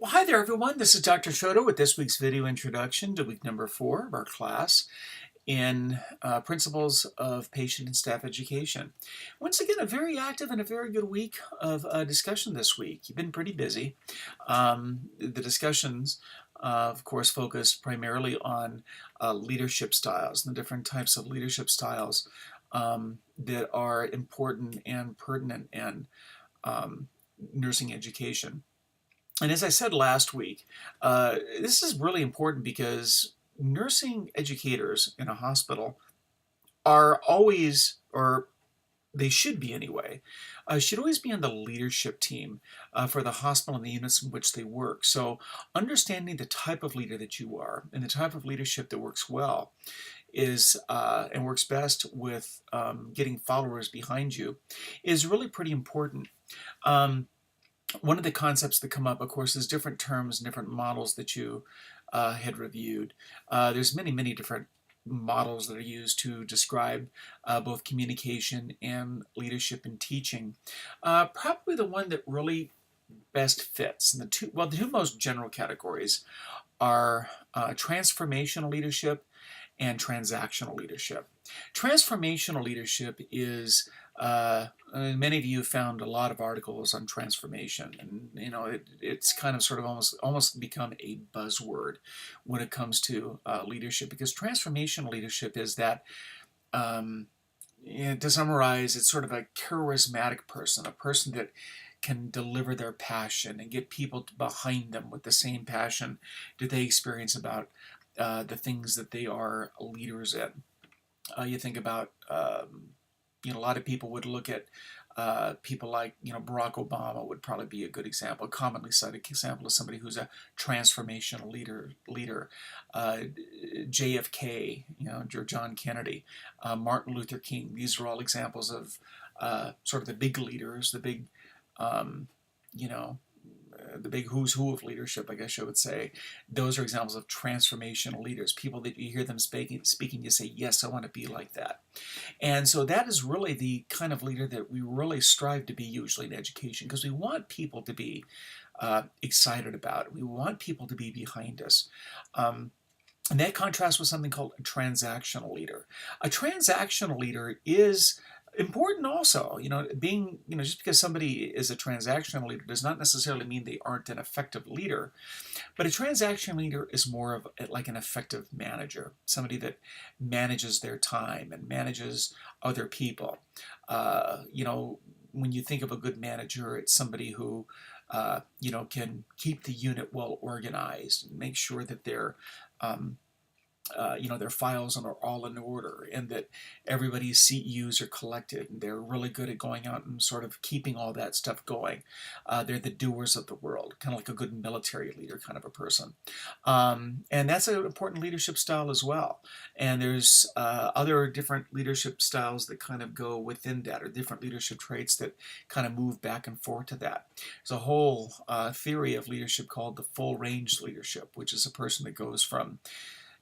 Well, hi there, everyone. This is Dr. Shoto with this week's video introduction to week number 4 of our class in Principles of Patient and Staff Education. Once again, a very active and a very good week of discussion this week. You've been pretty busy. The discussions, of course, focused primarily on leadership styles and the different types of leadership styles that are important and pertinent in nursing education. And as I said last week, this is really important because nursing educators in a hospital are always, or they should be anyway, should always be on the leadership team for the hospital and the units in which they work. So understanding the type of leader that you are and the type of leadership that works well is and works best with getting followers behind you is really pretty important. One of the concepts that come up, of course, is different terms and different models that you had reviewed. There's many different models that are used to describe both communication and leadership and teaching. Probably the one that really best fits, and the two most general categories are transformational leadership and transactional leadership. Transformational leadership is many of you found a lot of articles on transformation, and it's kind of sort of almost become a buzzword when it comes to leadership, because transformational leadership is that to summarize, it's sort of a charismatic person, a person that can deliver their passion and get people behind them with the same passion that they experience about the things that they are leaders in. You think about, a lot of people would look at people like, Barack Obama would probably be a good example, a commonly cited example of somebody who's a transformational leader. JFK, John Kennedy, Martin Luther King. These are all examples of sort of the big leaders, the big, the big who's who of leadership, I guess I would say. Those are examples of transformational leaders, people that you hear them speaking, you say, yes, I want to be like that. And so that is really the kind of leader that we really strive to be usually in education, because we want people to be excited about it. We want people to be behind us. And that contrasts with something called a transactional leader. A transactional leader is important also. Being, just because somebody is a transactional leader does not necessarily mean they aren't an effective leader. But a transactional leader is more of like an effective manager, somebody that manages their time and manages other people. When you think of a good manager, it's somebody who can keep the unit well organized and make sure that they're their files are all in order, and that everybody's CEUs are collected, and they're really good at going out and sort of keeping all that stuff going. They're the doers of the world, kind of like a good military leader kind of a person. And that's an important leadership style as well. And there's other different leadership styles that kind of go within that, or different leadership traits that kind of move back and forth to that. There's a whole theory of leadership called the full range leadership, which is a person that goes from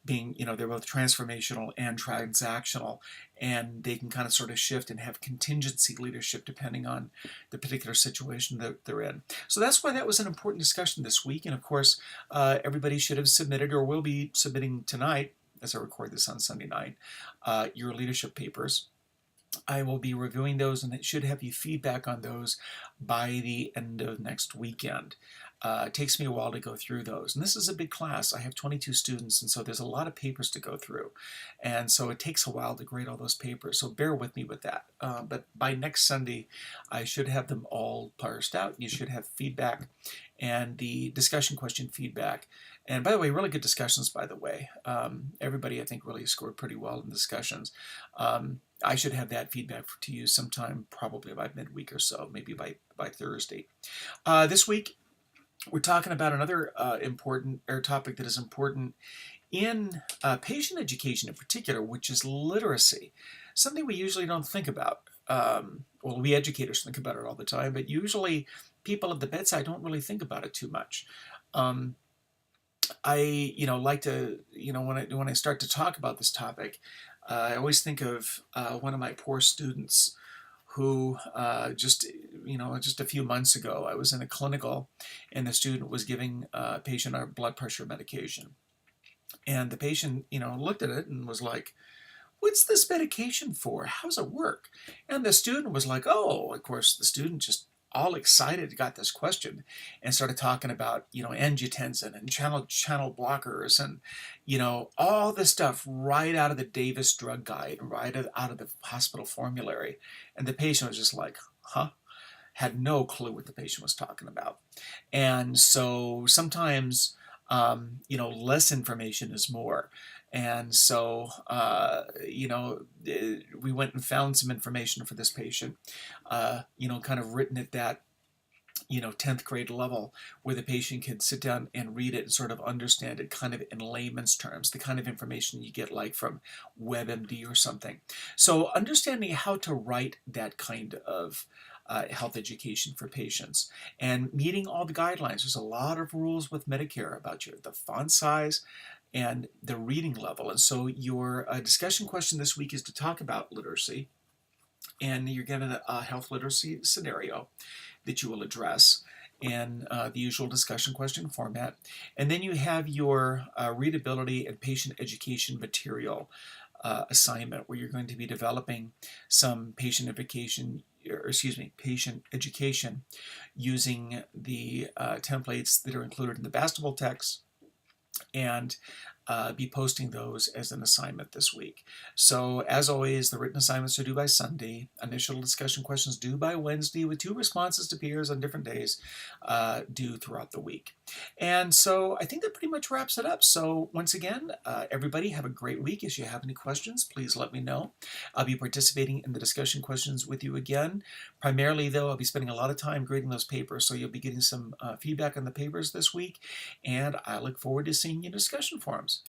being, they're both transformational and transactional, and they can kind of sort of shift and have contingency leadership depending on the particular situation that they're in. So that's why that was an important discussion this week. And of course, everybody should have submitted, or will be submitting tonight, as I record this on Sunday night, your leadership papers. I will be reviewing those, and it should have you feedback on those by the end of next weekend. It takes me a while to go through those. And this is a big class. I have 22 students, and so there's a lot of papers to go through. And so it takes a while to grade all those papers, so bear with me with that. But by next Sunday, I should have them all parsed out. You should have feedback and the discussion question feedback. And by the way, really good discussions, by the way. Everybody, I think, really scored pretty well in discussions. I should have that feedback to you sometime, probably by midweek or so, maybe by Thursday. This week, we're talking about another important topic that is important in patient education in particular, which is literacy. Something we usually don't think about. Well, we educators think about it all the time, but usually people at the bedside don't really think about it too much. I like to, when I start to talk about this topic, I always think of one of my poor students who just a few months ago, I was in a clinical, and the student was giving a patient our blood pressure medication, and the patient, looked at it and was like, "What's this medication for? How does it work?" And the student was like, "Oh," of course, the student just all excited got this question and started talking about, angiotensin and channel blockers and, all this stuff right out of the Davis drug guide, right out of the hospital formulary. And the patient was just like, huh? Had no clue what the patient was talking about. And so sometimes, less information is more. And so, we went and found some information for this patient, kind of written at that 10th grade level, where the patient can sit down and read it and sort of understand it kind of in layman's terms, the kind of information you get like from WebMD or something. So understanding how to write that kind of health education for patients and meeting all the guidelines. There's a lot of rules with Medicare about the font size and the reading level. And so your discussion question this week is to talk about literacy, and you're given a health literacy scenario that you will address in the usual discussion question format. And then you have your readability and patient education material assignment, where you're going to be developing some patient education using the templates that are included in the Bastable text, and be posting those as an assignment this week. So as always, the written assignments are due by Sunday. Initial discussion questions due by Wednesday, with 2 responses to peers on different days due throughout the week. And so I think that pretty much wraps it up. So once again, everybody have a great week. If you have any questions, please let me know. I'll be participating in the discussion questions with you again. Primarily, though, I'll be spending a lot of time grading those papers, so you'll be getting some feedback on the papers this week, and I look forward to seeing you in discussion forums.